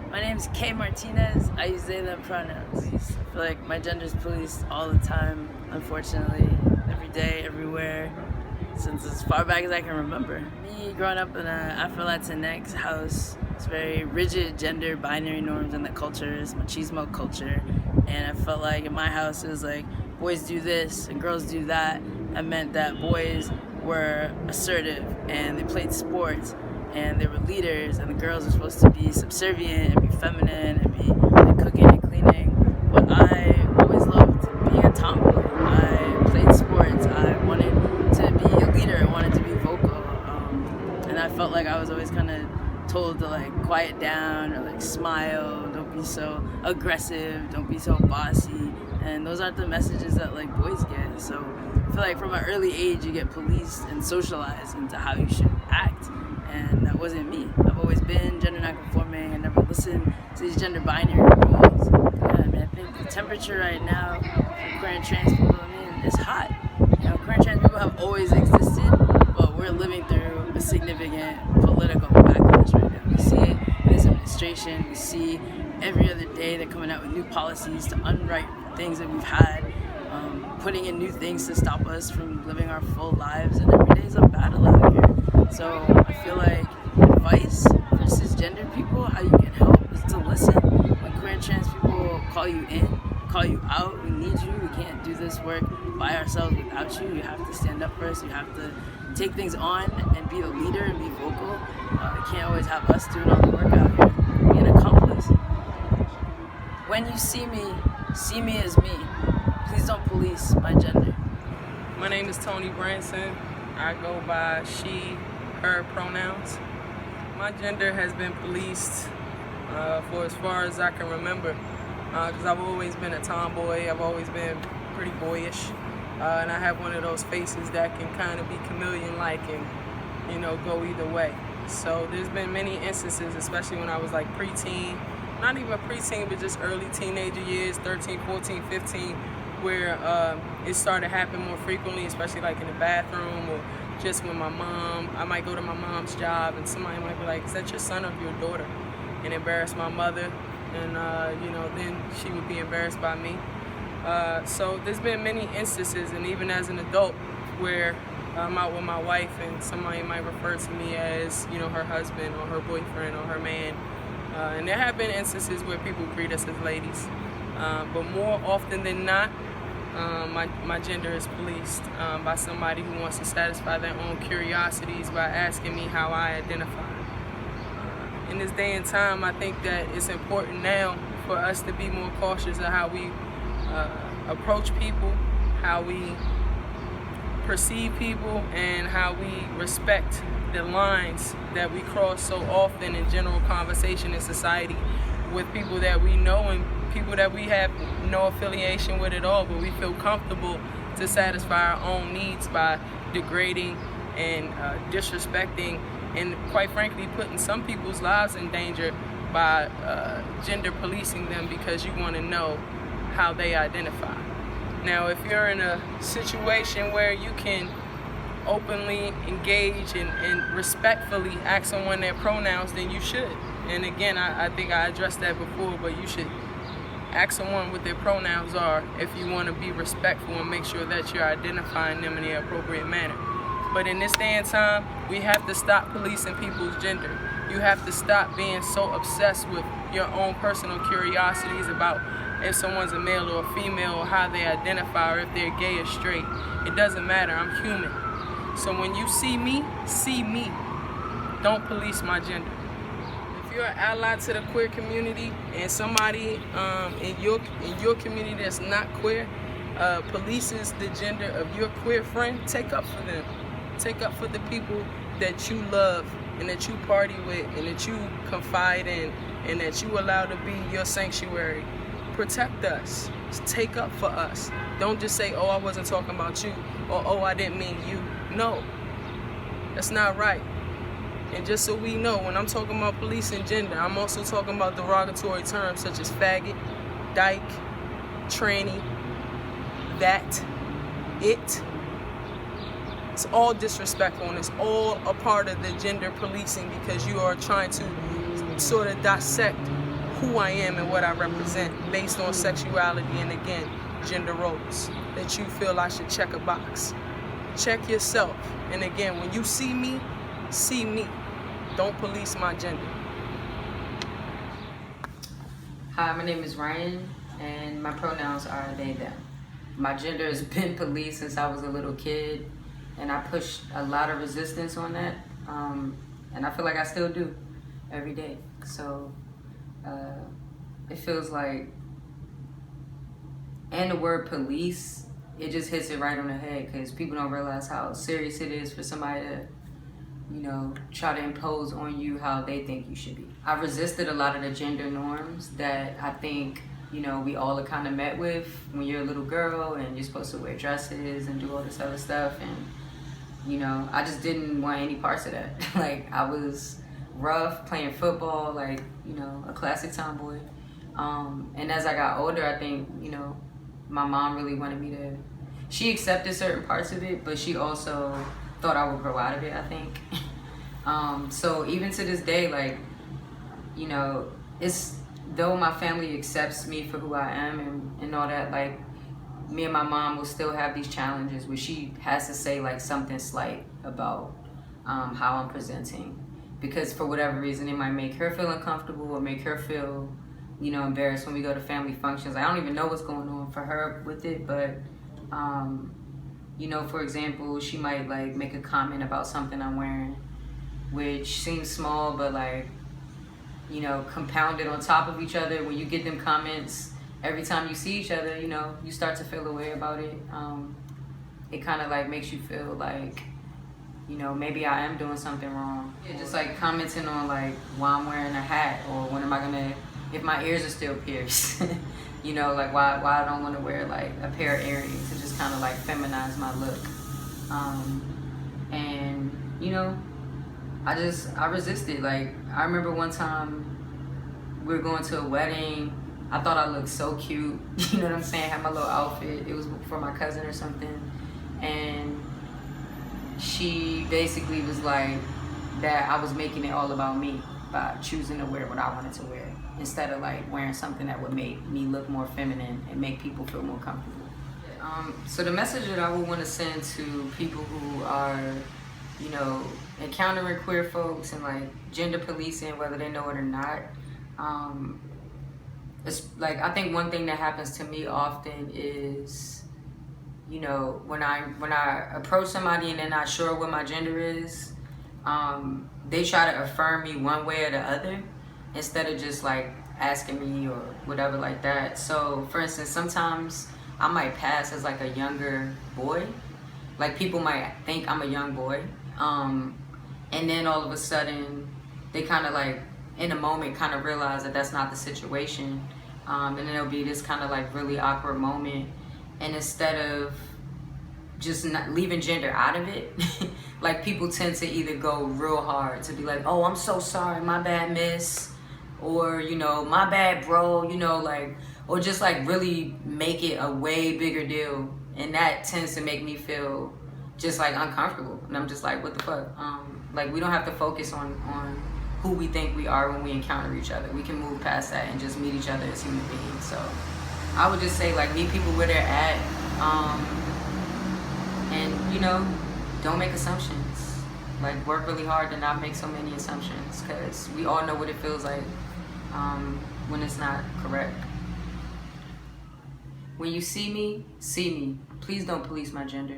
My name's Kay Martinez. I use they, them pronouns. I feel like my gender's policed all the time, unfortunately. Every day, everywhere, since as far back as I can remember. Me growing up in a Afro-Latinx house, it's very rigid gender binary norms in the culture, it's machismo culture. And I felt like in my house it was like, boys do this and girls do that. That meant that boys were assertive and they played sports and they were leaders, and the girls were supposed to be subservient and be feminine and be like, cooking and cleaning. But I always loved being a tomboy. I played sports. I wanted to be a leader. I wanted to be vocal. And I felt like I was always kind of told to like quiet down or like smile. Don't be so aggressive. Don't be so bossy. And those aren't the messages that like boys get. So I feel like from an early age you get policed and socialized into how you should act. And that wasn't me. I've always been gender nonconforming. I never listened to these gender binary rules. I think the temperature right now for queer and trans people, it's hot. You know, queer and trans people have always existed, but we're living through a significant political backlash right now. We see it in this administration. We see every other day they're coming out with new policies to unwrite things that we've had, putting in new things to stop us from living our full lives, and every day is a battle out here. So I feel like advice for cisgender people, how you can help, is to listen. When queer and trans people call you in, call you out, we need you. We can't do this work by ourselves without you. You have to stand up for us. You have to take things on and be the leader and be vocal. You can't always have us doing all the work out here. Be an accomplice. When you see me as me. Please don't police my gender. My name is Tony Branson. I go by she, her pronouns. My gender has been policed for as far as I can remember, because I've always been a tomboy. I've always been pretty boyish, and I have one of those faces that can kind of be chameleon-like and, you know, go either way. So there's been many instances, especially when I was like preteen, not even preteen, but just early teenager years, 13, 14, 15, where it started happening more frequently, especially like in the bathroom or just when my mom, I might go to my mom's job and somebody might be like, is that your son or your daughter? And embarrass my mother, and you know, then she would be embarrassed by me. So there's been many instances, and even as an adult, where I'm out with my wife and somebody might refer to me as, you know, her husband or her boyfriend or her man. And there have been instances where people greet us as ladies. But more often than not, my gender is policed by somebody who wants to satisfy their own curiosities by asking me how I identify. In this day and time, I think that it's important now for us to be more cautious of how we approach people, how we perceive people, and how we respect the lines that we cross so often in general conversation in society with people that we know and people that we have no affiliation with at all, but we feel comfortable to satisfy our own needs by degrading and disrespecting and, quite frankly, putting some people's lives in danger by gender policing them because you want to know how they identify. Now, if you're in a situation where you can openly engage and respectfully ask someone their pronouns, then you should. And again, I think I addressed that before, but you should ask someone what their pronouns are if you want to be respectful and make sure that you're identifying them in the appropriate manner. But in this day and time, we have to stop policing people's gender. You have to stop being so obsessed with your own personal curiosities about if someone's a male or a female or how they identify or if they're gay or straight. It doesn't matter. I'm human. So when you see me, don't police my gender. If you're an ally to the queer community and somebody in your community that's not queer polices the gender of your queer friend, take up for them. Take up for the people that you love and that you party with and that you confide in and that you allow to be your sanctuary. Protect us. Take up for us. Don't just say, oh, I wasn't talking about you, or oh, I didn't mean you. No, that's not right. And just so we know, when I'm talking about policing gender, I'm also talking about derogatory terms such as faggot, dyke, tranny, that, it. It's all disrespectful, and it's all a part of the gender policing because you are trying to sort of dissect who I am and what I represent based on sexuality and, again, gender roles, that you feel I should check a box. Check yourself. And again, when you see me, see me. Don't police my gender. Hi, my name is Ryan, and my pronouns are they, them. My gender has been policed since I was a little kid, and I pushed a lot of resistance on that, and I feel like I still do every day. So it feels like, and the word police, it just hits it right on the head, because people don't realize how serious it is for somebody to, you know, try to impose on you how they think you should be. I've resisted a lot of the gender norms that I think, you know, we all are kind of met with when you're a little girl and you're supposed to wear dresses and do all this other stuff. And, you know, I just didn't want any parts of that. Like, I was rough playing football, like, you know, a classic tomboy. And as I got older, I think, you know, my mom really wanted me to, she accepted certain parts of it, but she also thought I would grow out of it, I think. So even to this day, like, you know, it's, though my family accepts me for who I am and all that, like, me and my mom will still have these challenges where she has to say like something slight about how I'm presenting, because for whatever reason it might make her feel uncomfortable or make her feel, you know, embarrassed when we go to family functions. I don't even know what's going on for her with it, but you know, for example, she might like make a comment about something I'm wearing, which seems small, but like, you know, compounded on top of each other. When you get them comments every time you see each other, you know, you start to feel a way about it. It kind of like makes you feel like, you know, maybe I am doing something wrong. Yeah, just like commenting on like why I'm wearing a hat, or when am I gonna, if my ears are still pierced. You know, like why I don't want to wear like a pair of earrings to just kind of like feminize my look. And you know, I resisted. Like, I remember one time we were going to a wedding. I thought I looked so cute. You know what I'm saying? I had my little outfit. It was for my cousin or something. And she basically was like that I was making it all about me by choosing to wear what I wanted to wear, instead of like wearing something that would make me look more feminine and make people feel more comfortable. So the message that I would want to send to people who are, you know, encountering queer folks and like gender policing, whether they know it or not, it's like, I think one thing that happens to me often is, you know, when I approach somebody and they're not sure what my gender is, they try to affirm me one way or the other instead of just like asking me or whatever like that. So for instance, sometimes I might pass as like a younger boy. Like, people might think I'm a young boy. And then all of a sudden they kind of like in a moment kind of realize that that's not the situation. And then there'll be this kind of like really awkward moment. And instead of just not leaving gender out of it, like, people tend to either go real hard to be like, oh, I'm so sorry, my bad, miss, or, you know, my bad, bro, you know, like, or just like really make it a way bigger deal. And that tends to make me feel just like uncomfortable. And I'm just like, what the fuck? Like, we don't have to focus on who we think we are when we encounter each other. We can move past that and just meet each other as human beings. So I would just say, like, meet people where they're at, and, you know, don't make assumptions. Like, work really hard to not make so many assumptions, because we all know what it feels like when it's not correct. When you see me, see me. Please don't police my gender.